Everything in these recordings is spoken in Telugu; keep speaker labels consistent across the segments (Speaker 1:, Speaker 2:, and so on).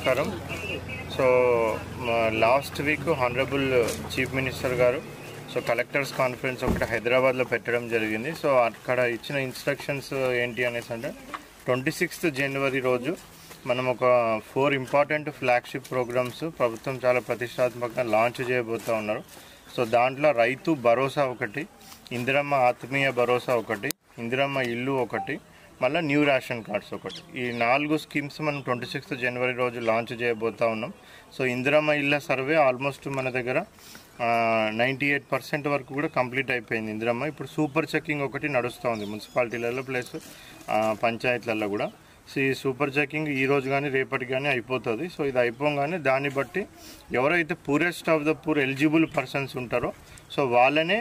Speaker 1: నమస్కారం. So last week honourable chief minister గారు కలెక్టర్స్ కాన్ఫరెన్స్ ఒకటి హైదరాబాద్లో పెట్టడం జరిగింది. సో అక్కడ ఇచ్చిన ఇన్స్ట్రక్షన్స్ ఏంటి అనేసి అంటే 26th జనవరి రోజు మనం ఒక 4 ఇంపార్టెంట్ ఫ్లాగ్షిప్ ప్రోగ్రామ్స్ ప్రభుత్వం చాలా ప్రతిష్టాత్మకంగా లాంచ్ చేయబోతూ ఉన్నారు. సో దాంట్లో రైతు భరోసా ఒకటి, ఇందిరమ్మ ఆత్మీయ భరోసా ఒకటి, ఇందిరమ్మ ఇల్లు ఒకటి, మళ్ళీ న్యూ రేషన్ కార్డ్స్ ఒకటి. ఈ 4 స్కీమ్స్ మనం 26th జనవరి రోజు లాంచ్ చేయబోతూ ఉన్నాం. సో ఇందిరమ్మ ఇళ్ళ సర్వే ఆల్మోస్ట్ మన దగ్గర 98% వరకు కూడా కంప్లీట్ అయిపోయింది ఇందిరమ్మ. ఇప్పుడు సూపర్ చెకింగ్ ఒకటి నడుస్తూ ఉంది మున్సిపాలిటీలలో ప్లస్ పంచాయతీలలో కూడా. సో ఈ సూపర్ చెకింగ్ ఈ రోజు కానీ రేపటి కానీ అయిపోతుంది. సో ఇది అయిపోగానే దాన్ని బట్టి ఎవరైతే poorest of the poor eligible persons ఉంటారో సో వాళ్ళనే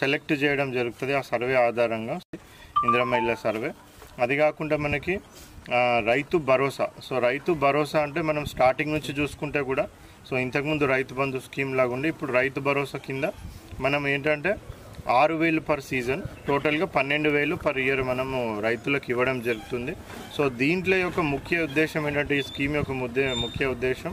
Speaker 1: సెలెక్ట్ చేయడం జరుగుతుంది ఆ సర్వే ఆధారంగా, ఇందిరమ్మ ఇళ్ళ సర్వే. అది కాకుండా మనకి రైతు భరోసా. సో రైతు భరోసా అంటే మనం స్టార్టింగ్ నుంచి చూసుకుంటే కూడా సో ఇంతకుముందు రైతు బంధు స్కీమ్ లాగా ఉండి ఇప్పుడు రైతు భరోసా కింద మనం ఏంటంటే 6,000 పర్ సీజన్, టోటల్గా 12,000 పర్ ఇయర్ మనము రైతులకు ఇవ్వడం జరుగుతుంది. సో దీంట్లో యొక్క ముఖ్య ఉద్దేశం ఏంటంటే ఈ స్కీమ్ యొక్క ముఖ్య ఉద్దేశం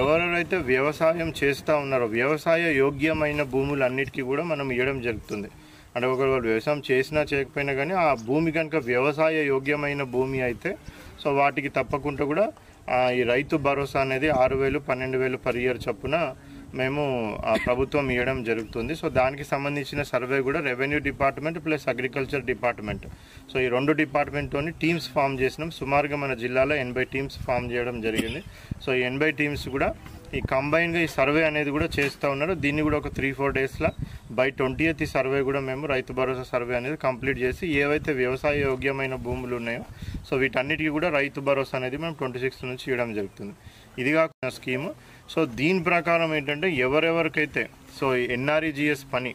Speaker 1: ఎవరెవరైతే వ్యవసాయం చేస్తూ ఉన్నారో వ్యవసాయ యోగ్యమైన భూములన్నిటికీ కూడా మనం ఇవ్వడం జరుగుతుంది. అంటే ఒకరు వ్యవసాయం చేసినా చేయకపోయినా కానీ ఆ భూమి కనుక వ్యవసాయ యోగ్యమైన భూమి అయితే సో వాటికి తప్పకుండా కూడా ఈ రైతు భరోసా అనేది 6,000 12,000 పర్ ఇయర్ చొప్పున మేము ప్రభుత్వం ఇవ్వడం జరుగుతుంది. సో దానికి సంబంధించిన సర్వే కూడా revenue department plus agriculture department, so ఈ 2 డిపార్ట్మెంట్తోని టీమ్స్ ఫామ్ చేసినాం. సుమారుగా మన జిల్లాలో 80 టీమ్స్ ఫామ్ చేయడం జరిగింది. సో ఈ 80 టీమ్స్ కూడా ఈ కంబైన్గా ఈ సర్వే అనేది కూడా చేస్తూ ఉన్నారు. దీన్ని కూడా ఒక 3-4 డేస్లో బై 20th ఈ సర్వే కూడా మేము రైతు భరోసా సర్వే అనేది కంప్లీట్ చేసి ఏవైతే వ్యవసాయ యోగ్యమైన భూములు ఉన్నాయో సో వీటన్నిటికీ కూడా రైతు భరోసా అనేది మేము 26th నుంచి ఇవ్వడం జరుగుతుంది. ఇది కాకుండా స్కీము. సో దీని ప్రకారం ఏంటంటే ఎవరెవరికైతే సో ఎన్ఆర్ఈజీఎస్ పని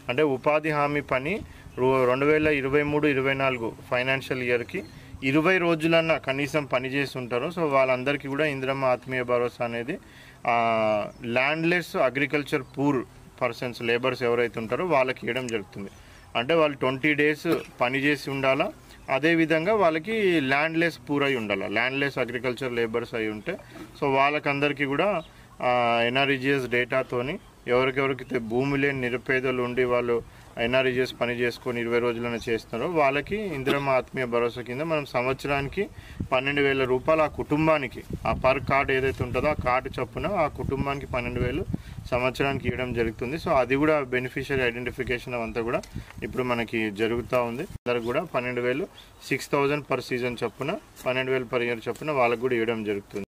Speaker 1: అంటే ఉపాధి హామీ పని 2023-24 ఫైనాన్షియల్ ఇయర్కి 20 రోజులన్నా కనీసం పనిచేసి ఉంటారో సో వాళ్ళందరికీ కూడా ఇందిరమ్మ ఆత్మీయ భరోసా అనేది landless agriculture poor persons labours ఎవరైతే ఉంటారో వాళ్ళకి ఇవ్వడం జరుగుతుంది. అంటే వాళ్ళు 20 days పనిచేసి ఉండాలా, అదేవిధంగా వాళ్ళకి ల్యాండ్లెస్ పూర్ అయి ఉండాలి, ల్యాండ్లెస్ అగ్రికల్చర్ లేబర్స్ అయి ఉంటే సో వాళ్ళకందరికీ కూడా ఎన్ఆర్ఈజీఎస్ డేటాతోని ఎవరికెవరికి భూమి లేని నిరుపేదలు ఉండి వాళ్ళు ఎన్ఆర్ఈజీఎస్ పని చేసుకొని 20 రోజులను చేస్తున్నారో వాళ్ళకి ఇందిరమ్మ ఆత్మీయ భరోసా కింద మనం సంవత్సరానికి 12,000 రూపాయలు ఆ కుటుంబానికి ఆ పర్ కార్డు ఏదైతే ఉంటుందో ఆ కార్డు చొప్పున ఆ కుటుంబానికి 12,000 సంవత్సరానికి ఇవ్వడం జరుగుతుంది. సో అది కూడా బెనిఫిషియరీ ఐడెంటిఫికేషన్ అంతా కూడా ఇప్పుడు మనకి జరుగుతూ ఉంది. అందరికి కూడా 12,000 6,000 పర్ సీజన్ చొప్పున 12,000 పర్ ఇయర్ చొప్పున వాళ్ళకు కూడా ఇవ్వడం జరుగుతుంది.